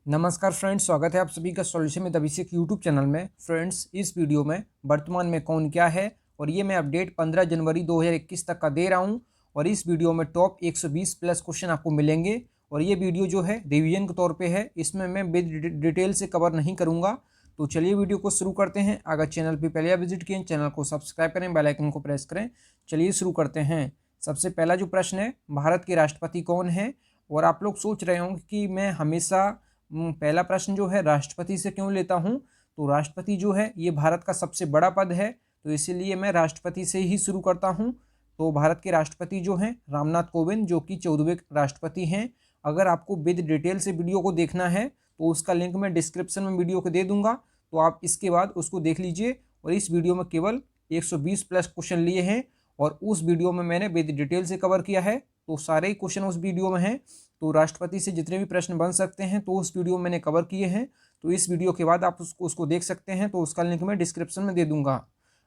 नमस्कार फ्रेंड्स, स्वागत है आप सभी का solution with Abhishek YouTube channel में। फ्रेंड्स, इस वीडियो में वर्तमान में कौन क्या है और ये मैं अपडेट 15 जनवरी 2021 तक का दे रहा हूँ। और इस वीडियो में टॉप 120 प्लस क्वेश्चन आपको मिलेंगे। और ये वीडियो जो है रिवीजन के तौर पे है, इसमें मैं डिटेल से कवर नहीं करूँगा। तो चलिए वीडियो को शुरू करते हैं। अगर चैनल पर पहले विजिट किए, चैनल को सब्सक्राइब करें, बेल आइकन को प्रेस करें। चलिए शुरू करते हैं। सबसे पहला जो प्रश्न है, भारत के राष्ट्रपति कौन है। और आप लोग सोच रहे होंगे कि मैं हमेशा पहला प्रश्न जो है राष्ट्रपति से क्यों लेता हूं। तो राष्ट्रपति जो है ये भारत का सबसे बड़ा पद है, तो इसीलिए मैं राष्ट्रपति से ही शुरू करता हूं। तो भारत के राष्ट्रपति जो हैं रामनाथ कोविंद, जो कि 14वें राष्ट्रपति हैं। अगर आपको विद डिटेल से वीडियो को देखना है तो उसका लिंक मैं डिस्क्रिप्शन में वीडियो को दे दूंगा, तो आप इसके बाद उसको देख लीजिए। और इस वीडियो में केवल 120 प्लस क्वेश्चन लिए हैं और उस वीडियो में मैंने विद डिटेल से कवर किया है, तो सारे ही क्वेश्चन उस वीडियो में हैं। तो राष्ट्रपति से जितने भी प्रश्न बन सकते हैं तो उस वीडियो में मैंने कवर किए हैं, तो इस वीडियो के बाद आप उसको देख सकते हैं, तो उसका लिंक मैं डिस्क्रिप्शन में दे दूंगा।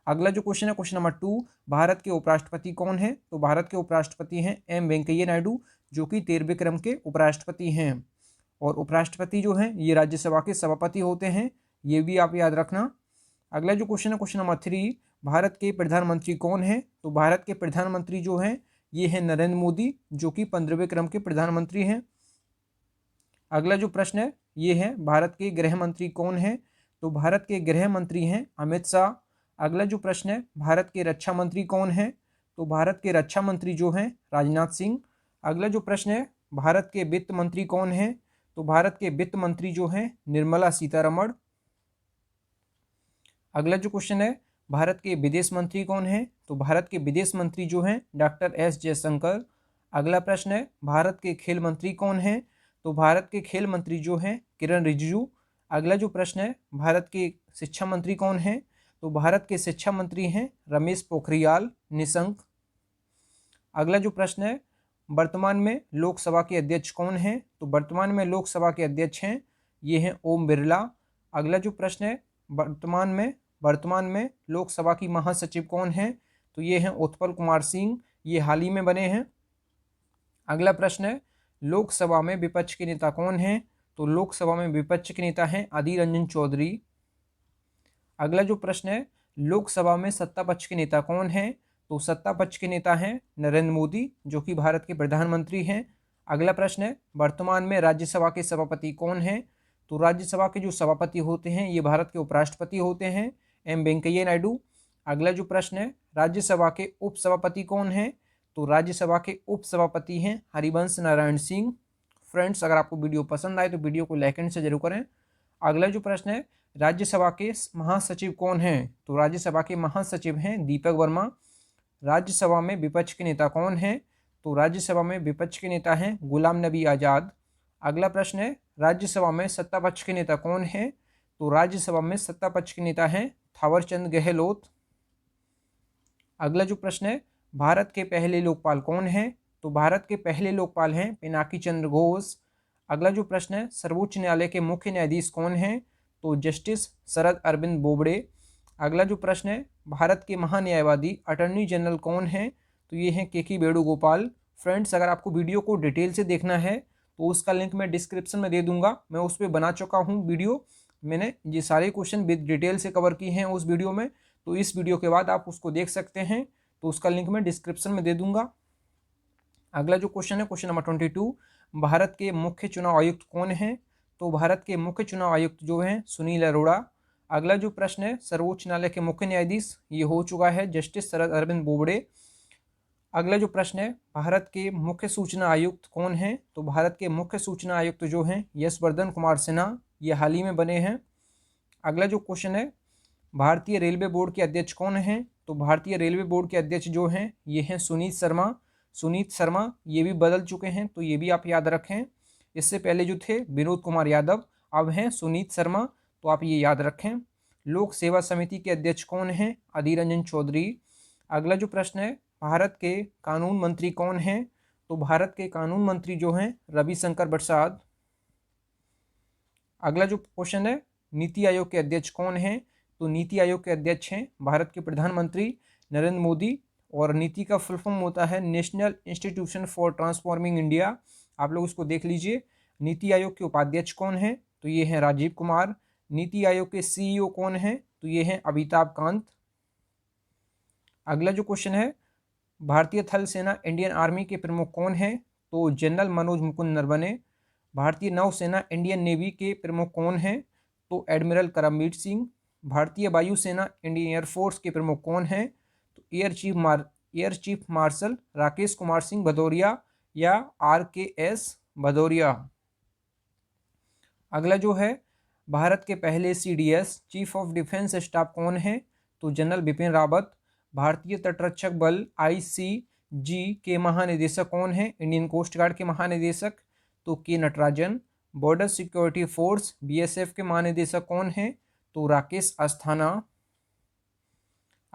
अगला जो क्वेश्चन है, क्वेश्चन नंबर 2, भारत के उपराष्ट्रपति कौन है। तो भारत के उपराष्ट्रपति हैं एम वेंकैया नायडू, जो कि 13वें क्रम के उपराष्ट्रपति हैं। और उपराष्ट्रपति जो हैं ये राज्यसभा के सभापति होते हैं, ये भी आप याद रखना। अगला जो क्वेश्चन है, क्वेश्चन नंबर 3, भारत के प्रधानमंत्री कौन है। तो भारत के प्रधानमंत्री जो हैं ये है नरेंद्र मोदी, जो कि 15वें क्रम के प्रधानमंत्री हैं। अगला जो प्रश्न है ये है, भारत के गृह मंत्री कौन है। तो भारत के गृह मंत्री हैं अमित शाह। अगला जो प्रश्न है, भारत के रक्षा मंत्री कौन है। तो भारत के रक्षा मंत्री जो हैं राजनाथ सिंह। अगला जो प्रश्न है, भारत के वित्त मंत्री कौन है। तो भारत के वित्त मंत्री जो हैं निर्मला सीतारमण। अगला जो क्वेश्चन है, भारत के विदेश मंत्री कौन है। तो भारत के विदेश मंत्री जो हैं डॉक्टर एस जयशंकर। अगला प्रश्न है, भारत के खेल मंत्री कौन है। तो भारत के खेल मंत्री जो हैं किरण रिजिजू। अगला जो प्रश्न है, भारत के शिक्षा मंत्री कौन है। तो भारत के शिक्षा मंत्री हैं रमेश पोखरियाल निशंक। अगला जो प्रश्न है, वर्तमान में लोकसभा के अध्यक्ष कौन है। तो वर्तमान में लोकसभा के अध्यक्ष हैं ये हैं ओम बिरला। अगला जो प्रश्न है, वर्तमान में लोकसभा की महासचिव कौन है। तो ये हैं उत्पल कुमार सिंह, ये हाल ही में बने हैं। अगला प्रश्न है, लोकसभा में विपक्ष के नेता कौन हैं। तो लोकसभा में विपक्ष के नेता हैं अधीर रंजन चौधरी। अगला जो प्रश्न है, लोकसभा में सत्ता पक्ष के नेता कौन हैं। तो सत्ता पक्ष के नेता हैं नरेंद्र मोदी, जो कि भारत के प्रधानमंत्री हैं। अगला प्रश्न है, वर्तमान में राज्यसभा के सभापति कौन हैं। तो राज्यसभा के जो सभापति होते हैं ये भारत के उपराष्ट्रपति होते हैं एम वेंकैया नायडू। अगला जो प्रश्न है, राज्यसभा के उपसभापति कौन हैं। तो राज्यसभा के उपसभापति हैं हरिवंश नारायण सिंह। फ्रेंड्स, अगर आपको वीडियो पसंद आए तो वीडियो को लाइक एंड शेयर जरूर करें। अगला जो प्रश्न है, राज्यसभा के महासचिव कौन हैं। तो राज्यसभा के महासचिव हैं दीपक वर्मा। राज्यसभा में विपक्ष के नेता कौन हैं। तो राज्यसभा में विपक्ष के नेता हैं गुलाम नबी आज़ाद। अगला प्रश्न है, राज्यसभा में सत्ता पक्ष के नेता कौन है। तो राज्यसभा में सत्ता पक्ष के नेता हैं थावरचंद गहलोत। अगला जो प्रश्न है, भारत के पहले लोकपाल कौन है। तो भारत के पहले लोकपाल हैं पिनाकी चंद्र घोष। अगला जो प्रश्न है, सर्वोच्च न्यायालय के मुख्य न्यायाधीश कौन हैं। तो जस्टिस शरद अरविंद बोबड़े। अगला जो प्रश्न है, भारत के महान्यायवादी अटॉर्नी जनरल कौन हैं। तो ये हैं के वेणुगोपाल। फ्रेंड्स, अगर आपको वीडियो को डिटेल से देखना है तो उसका लिंक मैं डिस्क्रिप्शन में दे दूंगा। मैं उस पर बना चुका हूँ वीडियो, मैंने ये सारे क्वेश्चन विद डिटेल से कवर किए हैं उस वीडियो में, तो इस वीडियो के बाद आप उसको देख सकते हैं, तो उसका लिंक मैं डिस्क्रिप्शन में दे दूंगा। अगला जो क्वेश्चन है, क्वेश्चन नंबर 22, भारत के मुख्य चुनाव आयुक्त कौन हैं। तो भारत के मुख्य चुनाव आयुक्त जो हैं सुनील अरोड़ा। अगला जो प्रश्न है, सर्वोच्च न्यायालय के मुख्य न्यायाधीश ये हो चुका है जस्टिस शरद अरविंद बोबड़े। अगला जो प्रश्न है, भारत के मुख्य सूचना आयुक्त कौन हैं। तो भारत के मुख्य सूचना आयुक्त जो हैं यशवर्धन कुमार सिन्हा, ये हाल ही में बने हैं। अगला जो क्वेश्चन है, भारतीय रेलवे बोर्ड के अध्यक्ष कौन हैं। तो भारतीय रेलवे बोर्ड के अध्यक्ष जो हैं ये हैं सुनीत शर्मा। सुनीत शर्मा ये भी बदल चुके हैं, तो ये भी आप याद रखें। इससे पहले जो थे विनोद कुमार यादव, अब हैं सुनीत शर्मा, तो आप ये याद रखें। लोक सेवा समिति के अध्यक्ष कौन हैं, अधीर रंजन चौधरी। अगला जो प्रश्न है, भारत के कानून मंत्री कौन हैं। तो भारत के कानून मंत्री जो हैं रविशंकर प्रसाद। अगला जो क्वेश्चन है, नीति आयोग के अध्यक्ष कौन हैं। तो नीति आयोग के अध्यक्ष हैं भारत के प्रधानमंत्री नरेंद्र मोदी, और नीति का फुल फॉर्म होता है national institution for transforming India. आप लोग इसको देख लीजिए। नीति आयोग के उपाध्यक्ष कौन हैं। तो ये हैं राजीव कुमार। नीति आयोग के सीईओ कौन हैं? तो ये हैं अमिताभ कांत। अगला जो क्वेश्चन है, भारतीय थल सेना इंडियन आर्मी के प्रमुख कौन हैं? तो जनरल मनोज मुकुंद नरवणे। भारतीय नौसेना इंडियन नेवी के प्रमुख कौन हैं? तो एडमिरल करमबीर सिंह। भारतीय वायुसेना इंडियन एयरफोर्स के प्रमुख कौन हैं? तो air chief marshal Rakesh Kumar Singh Bhadauria या RKS भदौरिया। अगला जो है, भारत के पहले CDS chief of defence staff कौन है? तो जनरल बिपिन रावत। भारतीय तटरक्षक बल ICG के महानिदेशक कौन है? इंडियन कोस्ट गार्ड के महानिदेशक तो के Natarajan. Border security force BSF के महानिदेशक कौन है? तो राकेश अस्थाना।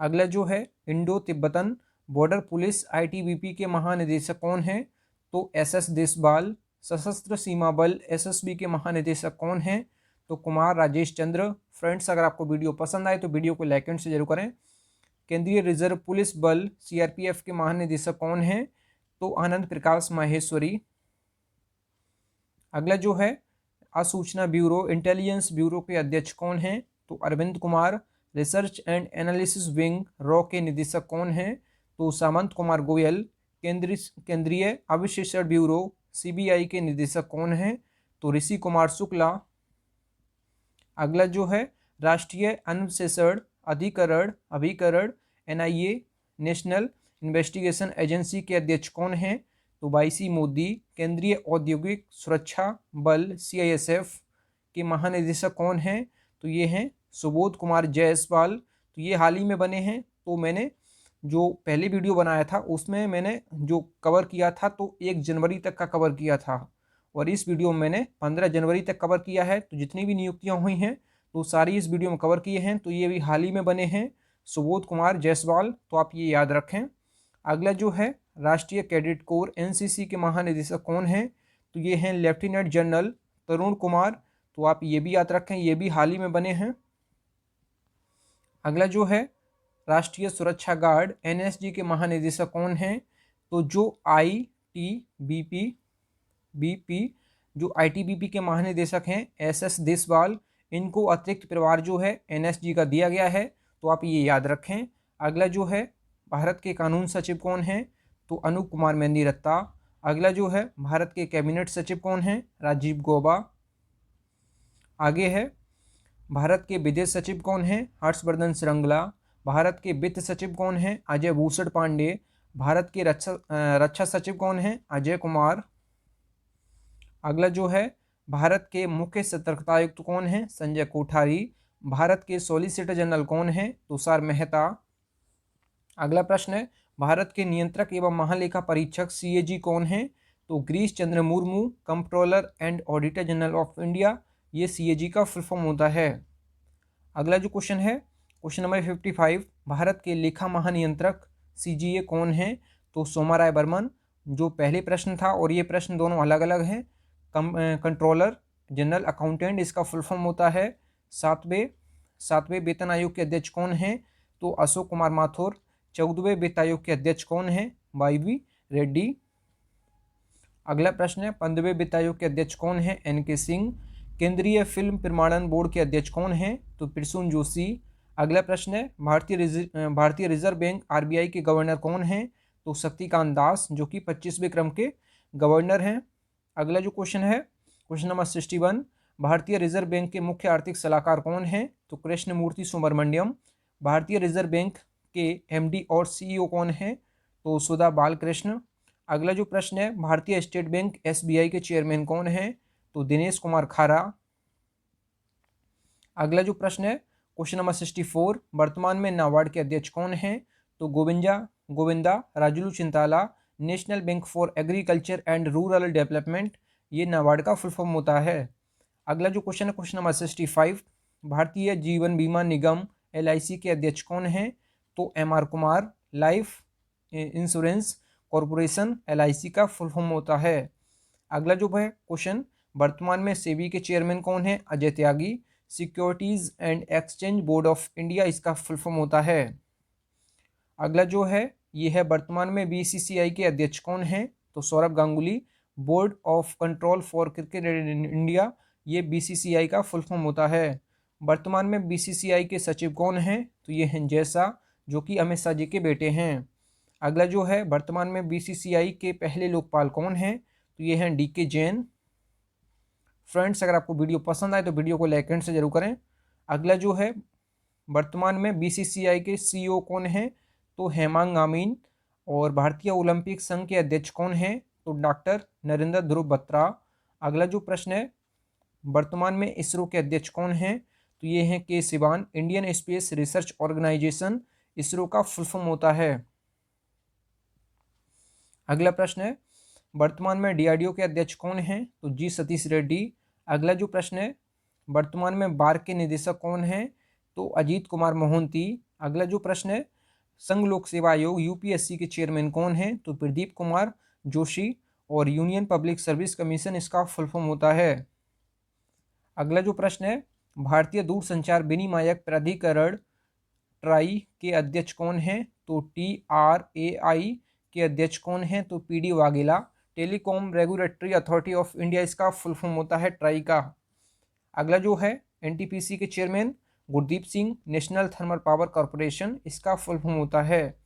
अगला जो है, Indo Tibetan border police ITBP के महानिदेशक कौन है? तो SS देसवाल। सशस्त्र सीमा बल SSB के महानिदेशक कौन हैं? तो कुमार राजेश चंद्र। फ्रेंड्स, अगर आपको वीडियो पसंद आए तो वीडियो को लाइक एंड शेयर जरूर करें। केंद्रीय रिजर्व पुलिस बल CRPF के महानिदेशक कौन हैं? तो आनंद प्रकाश माहेश्वरी। अगला जो है, असूचना ब्यूरो इंटेलिजेंस ब्यूरो के अध्यक्ष कौन हैं? तो Arvind Kumar. Research and analysis wing रॉ के निदेशक कौन हैं? तो सामंत कुमार गोयल। केंद्रीय अविशेषण ब्यूरो CBI के निदेशक कौन हैं? तो ऋषि कुमार शुक्ला। अगला जो है, राष्ट्रीय अन्वेषण अभिकरण NIA नेशनल इन्वेस्टिगेशन एजेंसी के अध्यक्ष कौन हैं? तो YC मोदी। केंद्रीय औद्योगिक सुरक्षा बल CISF के महानिदेशक कौन हैं? तो ये हैं सुबोध कुमार जायसवाल। तो ये हाल ही में बने हैं। तो मैंने जो पहले वीडियो बनाया था उसमें मैंने जो कवर किया था तो 1 जनवरी तक का कवर किया था, और इस वीडियो में मैंने 15 जनवरी तक कवर किया है। तो जितनी भी नियुक्तियां हुई हैं तो सारी इस वीडियो में कवर किए हैं। तो ये भी हाल ही में बने हैं, सुबोध कुमार जायसवाल। तो आप ये याद रखें। अगला जो है, राष्ट्रीय कैडेट कोर NCC के महानिदेशक कौन हैं? तो ये हैं लेफ्टिनेंट जनरल तरुण कुमार। तो आप ये भी याद रखें, ये भी हाल ही में बने हैं। अगला जो है, राष्ट्रीय सुरक्षा गार्ड NSG के महानिदेशक कौन हैं? तो जो ITBP के महानिदेशक हैं SS देसवाल, इनको अतिरिक्त प्रभार जो है NSG का दिया गया है। तो आप ये याद रखें। अगला जो है, भारत के कानून सचिव कौन हैं? तो अनूप कुमार मेहंदी रत्ता। अगला जो है, भारत के कैबिनेट सचिव कौन हैं? राजीव गौबा। आगे है, भारत के विदेश सचिव कौन हैं? हर्षवर्धन श्रृंगला। भारत के वित्त सचिव कौन हैं? अजय भूषण पांडे। भारत के रक्षा सचिव कौन हैं? अजय कुमार। अगला जो है, भारत के मुख्य सतर्कता आयुक्त कौन हैं? संजय कोठारी। भारत के सॉलिसिटर जनरल कौन हैं? तुषार मेहता। अगला प्रश्न है, भारत के नियंत्रक एवं महालेखा परीक्षक CAG कौन हैं? तो Girish Chandra Murmu. Controller and auditor general of India, ये CAG का फुल फॉर्म होता है। अगला जो क्वेश्चन है, क्वेश्चन नंबर 55, भारत के लेखा महानियंत्रक CGA कौन है? तो सोमा राय बर्मन। जो पहले प्रश्न था और ये प्रश्न दोनों अलग अलग हैं। कंट्रोलर जनरल अकाउंटेंट इसका फुल फॉर्म होता है। सातवें वेतन आयोग के अध्यक्ष कौन है? तो अशोक कुमार माथुर। 14वें वित्त आयोग के अध्यक्ष कौन है? YV रेड्डी। अगला प्रश्न है, 15वें वित्त आयोग के अध्यक्ष कौन है? NK सिंह। केंद्रीय फिल्म प्रमाणन बोर्ड के अध्यक्ष कौन हैं? तो प्रसून जोशी। अगला प्रश्न है, भारतीय रिजर्व बैंक RBI के गवर्नर कौन हैं? तो शक्तिकांत दास, जो कि 25वें क्रम के गवर्नर हैं। अगला जो क्वेश्चन है, क्वेश्चन नंबर 61, भारतीय रिजर्व बैंक के मुख्य आर्थिक सलाहकार कौन हैं? तो कृष्णमूर्ति सुब्रमण्यम। भारतीय रिजर्व बैंक के MD और CEO कौन हैं? तो सुधा बालकृष्ण। अगला जो प्रश्न है, भारतीय स्टेट बैंक SBI के चेयरमैन कौन हैं? तो दिनेश कुमार खारा। अगला जो प्रश्न है, क्वेश्चन नंबर 64, वर्तमान में नाबार्ड के अध्यक्ष कौन हैं? तो Govinda Rajulu Chintala. National bank for agriculture and rural development, ये नाबार्ड का फुल फॉर्म होता है। अगला जो क्वेश्चन है, क्वेश्चन नंबर 65, भारतीय जीवन बीमा निगम LIC के अध्यक्ष कौन हैं? तो MR Kumar. Life insurance corporation LIC का फुल फॉर्म होता है। अगला जो है क्वेश्चन, वर्तमान में सेबी के चेयरमैन कौन है? Ajay Tyagi. Securities and exchange board of India इसका फुल फॉर्म होता है। अगला जो है ये है, वर्तमान में BCCI के अध्यक्ष कौन हैं? तो Saurabh Ganguly. Board of control for cricket in India, ये बीसीसीआई का फुल फॉर्म होता है। वर्तमान में बीसीसीआई के सचिव कौन हैं? तो ये हैं जय शाह, जो कि अमित शाह जी के बेटे हैं। अगला जो है, वर्तमान में बीसीसीआई के पहले लोकपाल कौन हैं? तो ये हैं डीके जैन। फ्रेंड्स, अगर आपको वीडियो पसंद आए तो वीडियो को लाइक एंड से जरूर करें। अगला जो है, वर्तमान में बीसीसीआई के सीईओ कौन हैं? तो हेमांग आमीन। और भारतीय ओलंपिक संघ के अध्यक्ष कौन हैं? तो डॉक्टर नरेंद्र ध्रुव बत्रा। अगला जो प्रश्न है, वर्तमान में इसरो के अध्यक्ष कौन हैं? तो ये हैं K Sivan. Indian space research organisation ISRO का फुल फॉर्म होता है। अगला प्रश्न है, वर्तमान में डीआरडीओ के अध्यक्ष कौन हैं? तो जी सतीश रेड्डी। अगला जो प्रश्न है, वर्तमान में बार के निदेशक कौन हैं? तो अजीत कुमार मोहंती। अगला जो प्रश्न है, संघ लोक सेवा आयोग यूपीएससी के चेयरमैन कौन हैं? तो प्रदीप कुमार जोशी। और यूनियन पब्लिक सर्विस कमीशन इसका फुल फॉर्म होता है। अगला जो प्रश्न है, भारतीय दूरसंचार विनियामक प्राधिकरण ट्राई के अध्यक्ष कौन हैं? तो TRAI के अध्यक्ष कौन हैं? तो PD Vaghela. Telecom regulatory authority of India इसका फुल फॉर्म होता है ट्राई का। अगला जो है, NTPC के chairman Gurdeep Singh. National thermal power corporation इसका फुल फॉर्म होता है।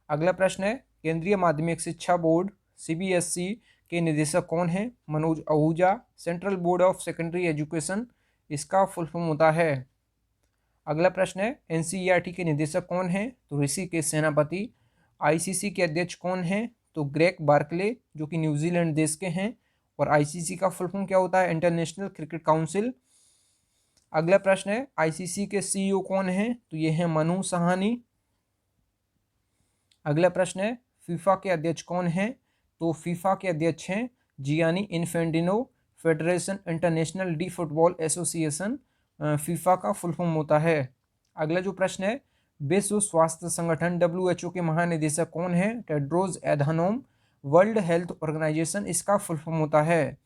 अगला प्रश्न है, केंद्रीय माध्यमिक शिक्षा बोर्ड CBSE के निदेशक कौन हैं? Manoj Ahuja. Central board of secondary education इसका फुल फॉर्म होता है। अगला प्रश्न है, NCERT के निदेशक कौन हैं? तो ऋषिकेश सेनापति। ICC के अध्यक्ष कौन हैं? तो ग्रेग बार्कले, जो कि न्यूजीलैंड देश के हैं। और ICC का फुल फॉर्म क्या होता है? International cricket council. अगला प्रश्न है, ICC के CEO कौन हैं? तो ये हैं मनु सहानी। अगला प्रश्न है, फीफा के अध्यक्ष कौन हैं? तो फीफा के अध्यक्ष हैं Gianni Infantino. Federation international D football association FIFA का फुल फॉर्म होता है। अगला जो प्रश्न है, विश्व स्वास्थ्य संगठन WHO के महानिदेशक कौन है? Tedros Adhanom. World health organisation इसका फुल फॉर्म होता है।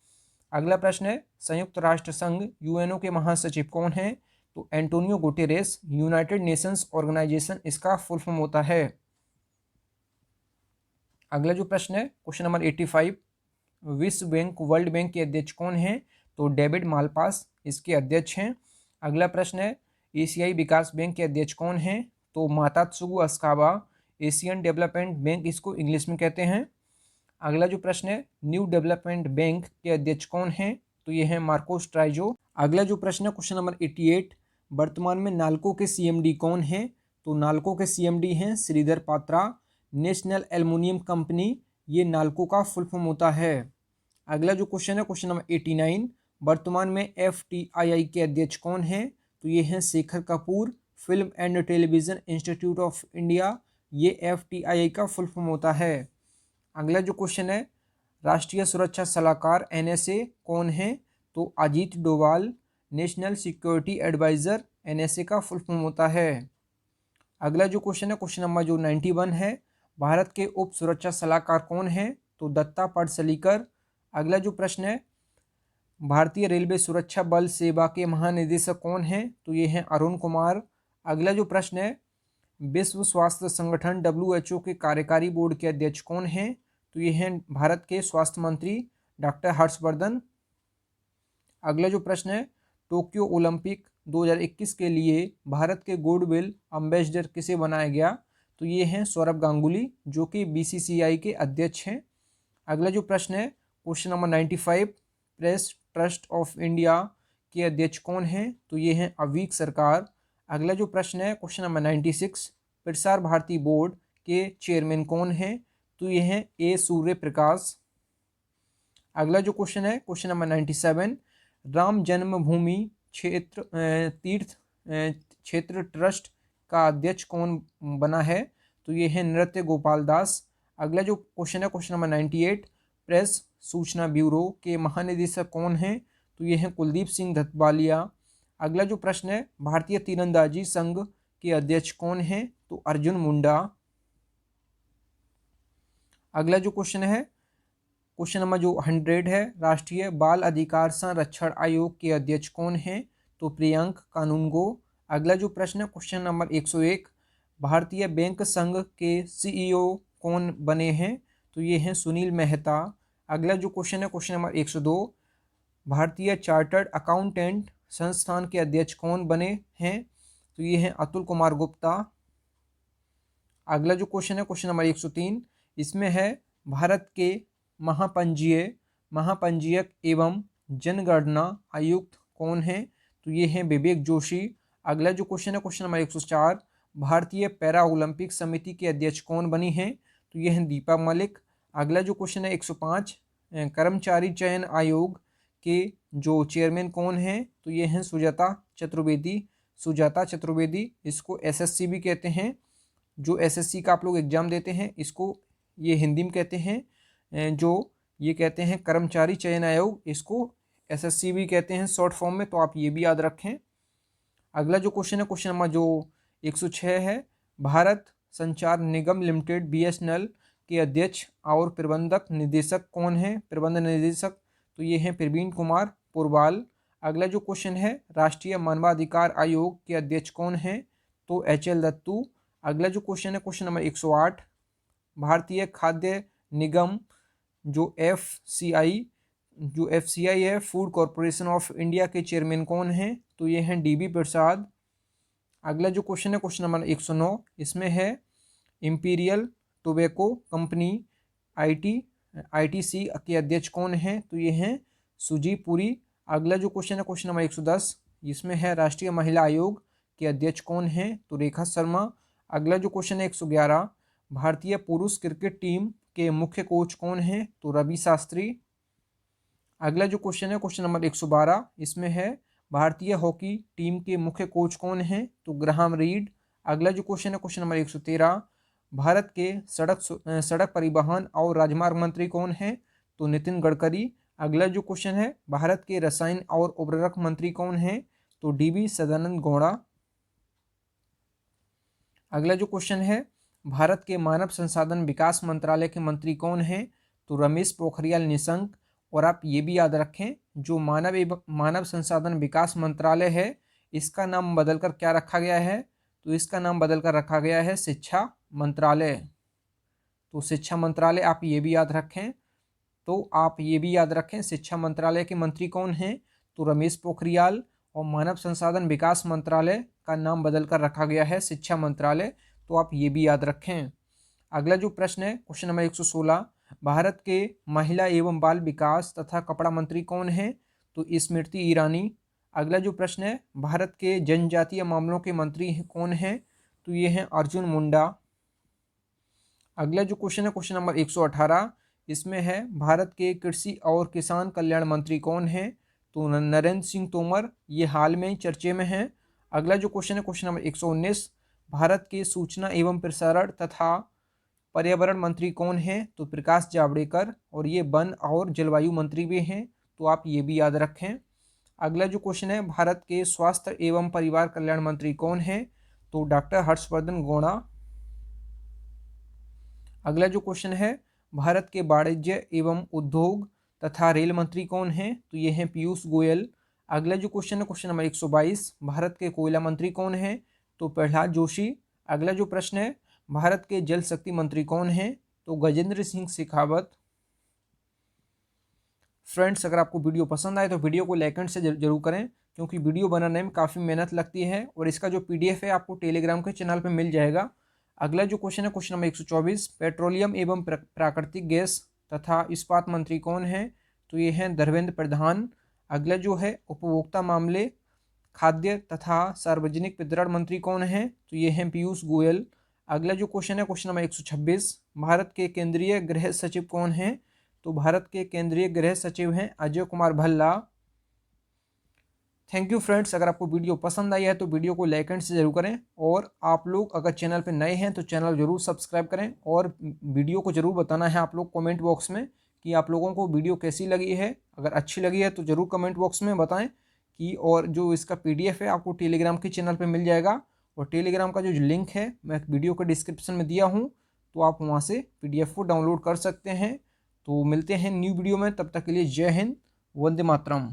अगला प्रश्न है, संयुक्त राष्ट्र संघ UNO के महासचिव कौन हैं? तो Antonio Guterres. United Nations organisation इसका फुल फॉर्म होता है। अगला जो प्रश्न है, क्वेश्चन नंबर 85, विश्व बैंक वर्ल्ड बैंक के अध्यक्ष कौन हैं? तो डेविड मालपास इसके अध्यक्ष हैं। अगला प्रश्न है, एशियाई विकास बैंक के अध्यक्ष कौन हैं? तो मातात्सुगु अस्काबा। एशियन डेवलपमेंट बैंक इसको इंग्लिश में कहते हैं। अगला जो प्रश्न है, न्यू डेवलपमेंट बैंक के अध्यक्ष कौन हैं? तो ये हैं मार्कोस ट्राइजो। अगला जो प्रश्न है, क्वेश्चन नंबर 88, वर्तमान में नाल्को के CMD कौन हैं? तो नाल्को के CMD हैं Shridhar Patra. National aluminium company ये नाल्को का फुल फॉर्म होता है। अगला जो क्वेश्चन है, क्वेश्चन नंबर 89, वर्तमान में FTII के अध्यक्ष कौन हैं? तो ये हैं Shekhar Kapoor. Film and television institute of India ये FTII का फुल फॉर्म होता है। अगला जो क्वेश्चन है, राष्ट्रीय सुरक्षा सलाहकार NSA कौन है? तो Ajit Doval. National security adviser NSA का फुल फॉर्म होता है। अगला जो क्वेश्चन है, क्वेश्चन नंबर जो 91 है, भारत के उप सुरक्षा सलाहकार कौन हैं? तो दत्ता पडसलकर। अगला जो प्रश्न है, भारतीय रेलवे सुरक्षा बल सेवा के महानिदेशक कौन हैं? तो ये हैं अरुण कुमार। अगला जो प्रश्न है, विश्व स्वास्थ्य संगठन WHO के कार्यकारी बोर्ड के अध्यक्ष कौन हैं? तो ये हैं भारत के स्वास्थ्य मंत्री डॉक्टर हर्षवर्धन। अगला जो प्रश्न है, टोक्यो ओलंपिक 2021 के लिए भारत के गुडविल एम्बेसडर किसे बनाया गया? तो ये हैं सौरभ गांगुली, जो कि BCCI के अध्यक्ष हैं। अगला जो प्रश्न है, question number 95, press trust of India के अध्यक्ष कौन हैं? तो ये हैं अवीक सरकार। अगला जो प्रश्न है, question number 96, Prasar Bharati board के चेयरमैन कौन हैं? तो ये हैं A सूर्य प्रकाश। अगला जो क्वेश्चन है, क्वेश्चन नंबर 97, राम जन्मभूमि क्षेत्र तीर्थ क्षेत्र ट्रस्ट का अध्यक्ष कौन बना है? तो ये है नृत्य गोपाल दास। अगला जो क्वेश्चन है, क्वेश्चन नंबर 98, प्रेस सूचना ब्यूरो के महानिदेशक कौन हैं? तो ये हैं कुलदीप सिंह धतवालिया। अगला जो प्रश्न है, भारतीय तीरंदाजी संघ के अध्यक्ष कौन हैं? तो अर्जुन मुंडा। अगला जो क्वेश्चन है, क्वेश्चन नंबर जो 100 है, राष्ट्रीय बाल अधिकार संरक्षण आयोग के अध्यक्ष कौन हैं? तो प्रियंक कानूनगो। अगला जो प्रश्न है, क्वेश्चन नंबर 101, भारतीय बैंक संघ के CEO कौन बने हैं? तो ये हैं सुनील मेहता। अगला जो क्वेश्चन है, क्वेश्चन नंबर 102, भारतीय चार्टर्ड अकाउंटेंट संस्थान के अध्यक्ष कौन बने हैं? तो ये हैं अतुल कुमार गुप्ता। अगला जो क्वेश्चन है क्वेश्चन नंबर 103, इसमें है भारत के महापंजीयक एवं जनगणना आयुक्त कौन है? तो ये हैं विवेक जोशी। अगला जो क्वेश्चन है क्वेश्चन नंबर 104, भारतीय पैरा ओलंपिक समिति के अध्यक्ष कौन बनी हैं? तो ये हैं दीपा मलिक। अगला जो क्वेश्चन है 105, कर्मचारी चयन आयोग के जो चेयरमैन कौन हैं? तो ये हैं सुजाता चतुर्वेदी। इसको एसएससी भी कहते हैं। जो एसएससी का आप लोग एग्जाम देते हैं इसको ये हिंदी में कहते हैं, जो ये कहते हैं कर्मचारी चयन आयोग, इसको एसएससी भी कहते हैं शॉर्ट फॉर्म में, तो आप ये भी याद रखें। अगला जो क्वेश्चन है क्वेश्चन नंबर जो 106 है, भारत संचार निगम लिमिटेड बीएसएनएल के अध्यक्ष और प्रबंधक निदेशक कौन है? प्रबंध निदेशक तो ये हैं प्रवीण कुमार पुरवाल। अगला जो क्वेश्चन है, राष्ट्रीय मानवाधिकार आयोग के अध्यक्ष कौन है? तो एचएल दत्तू। अगला जो क्वेश्चन है क्वेश्चन नंबर 108, भारतीय खाद्य निगम जो एफसीआई है, फूड कॉरपोरेशन ऑफ इंडिया के चेयरमैन कौन हैं? तो ये हैं डीबी प्रसाद। अगला जो क्वेश्चन है क्वेश्चन नंबर 109, इसमें है इंपीरियल टोबैको कंपनी आईटीसी के अध्यक्ष कौन हैं? तो ये हैं सुजी पुरी। अगला जो क्वेश्चन है क्वेश्चन नंबर 110, इसमें है राष्ट्रीय महिला आयोग के अध्यक्ष कौन हैं? तो रेखा शर्मा। अगला जो क्वेश्चन है 111, भारतीय पुरुष क्रिकेट टीम के मुख्य कोच कौन हैं? तो रवि शास्त्री। अगला जो क्वेश्चन है क्वेश्चन नंबर 112, इसमें है भारतीय हॉकी टीम के मुख्य कोच कौन हैं? तो ग्राहम रीड। अगला जो क्वेश्चन है क्वेश्चन नंबर 113, भारत के सड़क परिवहन और राजमार्ग मंत्री कौन हैं? तो नितिन गडकरी। अगला जो क्वेश्चन है, भारत के रसायन और उर्वरक मंत्री कौन हैं? तो डीवी सदानंद गौड़ा। अगला जो क्वेश्चन है, भारत के मानव संसाधन विकास मंत्रालय के मंत्री कौन हैं? तो रमेश पोखरियाल निशंक। और आप ये भी याद रखें, जो मानव संसाधन विकास मंत्रालय है, इसका नाम बदलकर क्या रखा गया है? तो इसका नाम बदलकर रखा गया है शिक्षा मंत्रालय। तो शिक्षा मंत्रालय आप ये भी याद रखें। शिक्षा मंत्रालय के मंत्री कौन हैं? तो रमेश पोखरियाल। और मानव संसाधन विकास मंत्रालय का नाम बदलकर रखा गया है शिक्षा मंत्रालय, तो आप ये भी याद रखें। अगला जो प्रश्न है क्वेश्चन नंबर 116, भारत के महिला एवं बाल विकास तथा कपड़ा मंत्री कौन है? तो स्मृति ईरानी। अगला जो प्रश्न है, भारत के जनजातीय मामलों के मंत्री कौन हैं? तो ये हैं अर्जुन मुंडा। अगला जो क्वेश्चन है क्वेश्चन नंबर 118, इसमें है भारत के कृषि और किसान कल्याण मंत्री कौन हैं? तो नरेंद्र सिंह तोमर, ये हाल में चर्चे में हैं। अगला जो क्वेश्चन है क्वेश्चन नंबर 119, भारत के सूचना एवं प्रसारण तथा पर्यावरण मंत्री कौन हैं? तो प्रकाश जावड़ेकर। और ये वन और जलवायु मंत्री भी हैं, तो आप ये भी याद रखें। अगला जो क्वेश्चन है, भारत के स्वास्थ्य एवं परिवार कल्याण मंत्री कौन हैं? तो डॉक्टर हर्षवर्धन गौड़ा। अगला जो क्वेश्चन है, भारत के वाणिज्य एवं उद्योग तथा रेल मंत्री कौन हैं? तो ये हैं पीयूष गोयल। अगला जो क्वेश्चन है क्वेश्चन नंबर 122, भारत के कोयला मंत्री कौन हैं? तो प्रहलाद जोशी। अगला जो प्रश्न है, भारत के जल शक्ति मंत्री कौन हैं? तो गजेंद्र सिंह शेखावत। फ्रेंड्स, अगर आपको वीडियो पसंद आए तो वीडियो को लाइक एंड से जरूर करें, क्योंकि वीडियो बनाने में काफ़ी मेहनत लगती है। और इसका जो पीडीएफ है आपको टेलीग्राम के चैनल पर मिल जाएगा। अगला जो क्वेश्चन है क्वेश्चन नंबर 124, पेट्रोलियम एवं प्राकृतिक गैस तथा इस्पात मंत्री कौन हैं? तो ये हैं धर्मेंद्र प्रधान। अगला जो है, उपभोक्ता मामले, खाद्य तथा सार्वजनिक वितरण मंत्री कौन हैं? तो ये हैं पीयूष गोयल। अगला जो क्वेश्चन है क्वेश्चन नंबर 126, भारत के केंद्रीय गृह सचिव कौन हैं? तो भारत के केंद्रीय गृह सचिव हैं Ajay Kumar Bhalla. Thank you friends, अगर आपको वीडियो पसंद आई है तो वीडियो को लाइक एंड से जरूर करें। और आप लोग अगर चैनल पर नए हैं तो चैनल जरूर सब्सक्राइब करें। और वीडियो को जरूर बताना है आप लोग कमेंट बॉक्स में कि आप लोगों को वीडियो कैसी लगी है। अगर अच्छी लगी है तो ज़रूर कमेंट बॉक्स में बताएं कि। और जो इसका पीडीएफ है आपको टेलीग्राम के चैनल पे मिल जाएगा। और टेलीग्राम का जो लिंक है मैं वीडियो के डिस्क्रिप्शन में दिया हूँ, तो आप वहाँ से पीडीएफ को डाउनलोड कर सकते हैं। तो मिलते हैं न्यू वीडियो में, तब तक के लिए जय हिंद, वंदे मातरम।